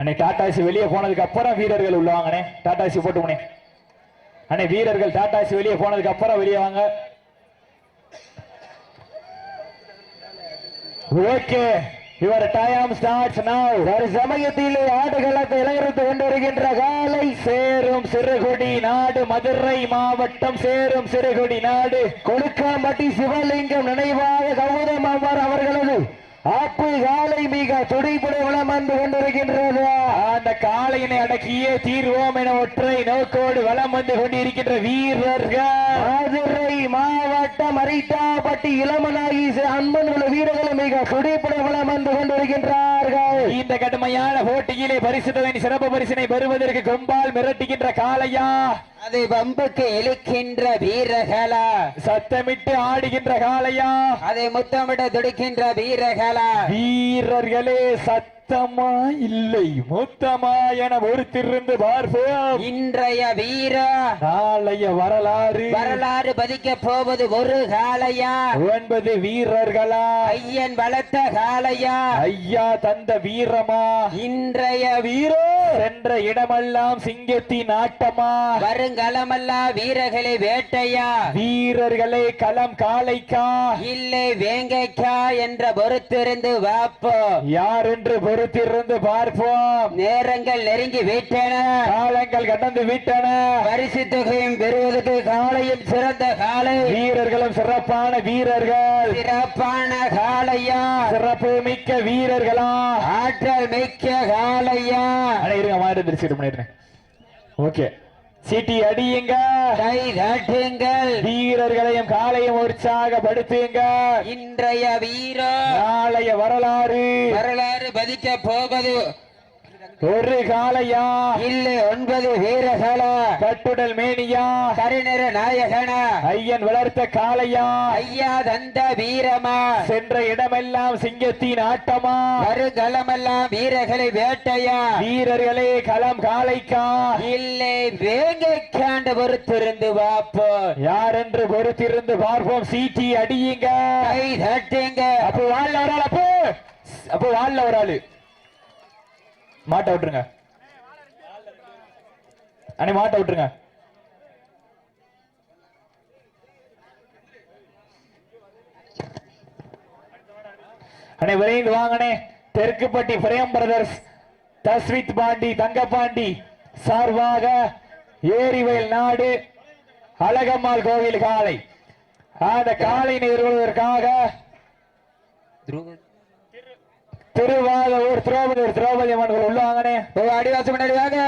அண்ணே டாடாசி வெளியே போனதுக்கு அப்புறம் வீரர்கள் உள்ள வாங்கண்ணே. டாடாசி போட்டு போனே அண்ணே. வீரர்கள் டாடாசி வெளியே போனதுக்கு அப்புறம் வெளியே வாங்க. ஓகே, யுவர் டைம் ஸ்டார்ட்ஸ் நவ. ஒரு சமயத்திலே ஆடுகளத்தை இலங்கரித்துக் கொண்டிருக்கின்ற காலை சேரும் சிறுகுடி நாடு, மதுரை மாவட்டம் சேரும் சிறுகுடி நாடு, கொழுக்காம்பட்டி சிவலிங்கம் நினைவாக கௌதம் அவர்களது ஆப்பு காலை மிக துடிப்புட வளம் வந்து கொண்டிருக்கின்றது. அந்த காளையினை அடக்கியே தீர்வோம் என ஒற்றை நோக்கோடு வளம் வந்து கொண்டிருக்கின்ற வீரர்கள் மதுரை மாவட்டம் அரிட்டாப்பட்டி இளமனாகி அன்பன் உள்ள வீரர்கள் மிக துடிப்புட வளம் வந்து கொண்டிருக்கின்றார்கள். இந்த கடுமையான போட்டியிலே பரிசுத்தவன் சிறப்பு பரிசினை பெறுவதற்கு கொம்பால் மிரட்டுகின்ற காளையா, அதை வம்புக்கு இழுக்கின்ற வீரர்களா, சத்தமிட்டு ஆடுகின்ற காளையா, அதை முத்தமிட துடிக்கின்ற வீரர்களா, வீரர்களே சத்தமா இல்லை முத்தமா என ஒருத்திருந்து பார்ப்போம். இன்றைய வீர நாளைய வரலாறு பதிக்க போவது ஒரு காளையா, 9 வீரர்களா, ஐயன் வளர்த்த காளையா, ஐயா தந்த வீரமா, இன்றைய வீரோ சென்ற இடமெல்லாம் சிங்கத்தின் ஆட்டமா, வருங்களமல்லா வீரர்களை வேட்டையா, வீரர்களே களம் காளைக்கா இல்லை வேங்கைக்கா என்ற பொறுத்திருந்து வாப்போம். யார் என்று பொறுத்திருந்து பார்ப்போம். நேரங்கள் நெருங்கி விட்டன, காலங்கள் கடந்து விட்டன. பரிசு தொகையும் பெறுவதற்கு காலையும் சிறந்த காலை, வீரர்களும் சிறப்பான வீரர்கள், சிறப்பான காளையா, சிறப்பு மிக்க வீரர்களா, ஆற்றல் மிக்க காளையா. இருங்க மாதிரி திருச்சி. ஓகே, சீட்டி அடியுங்க, கை தட்டுங்கள், வீரர்களையும் காலையும் உற்சாகப்படுத்துங்க. இன்றைய வீரோ நாளைய வரலாறு பதிக்க போவது ஒரு காளையா, இல்லை 9 வீரர்களா, கட்டுடல் மேனியா, கருநிற நாயகனா, ஐயன் வளர்த்த காளையா, ஐயா தந்த வீரமா, சென்ற இடமெல்லாம் சிங்கத்தின் ஆட்டமா, வருகளமெல்லாம் வீரர்களை வேட்டையா, வீரர்களே களம் காளைக்கா இல்லை வேங்கைக்காண்டு பொறுத்திருந்து வாப்போம். யார் என்று பொறுத்திருந்து பார்ப்போம். சீட்டி அடியுங்க, கை தட்டுங்க. அப்போ வாழ்ல ஒரு ஆள், அப்போ வாழ்ல ஒரு ஆளு மாட்ட விட்டுருங்க அண்ணே, மாட்ட விட்டுருங்க. அண்ணே விரைந்து வாங்கனே. தெற்குப்பட்டி பிரேம் பிரதர்ஸ், தஸ்வித் பாண்டி, தங்கப்பாண்டி சார்பாக ஏரிவயல் நாடு அழகம்மாள் கோவில் காலை, அந்த காலை நிறுவுவதற்காக திருவாரூர் திரௌபதி அம்மன் உள்ள வாங்கனே. அடிவாசம் முன்னாடி வாங்க.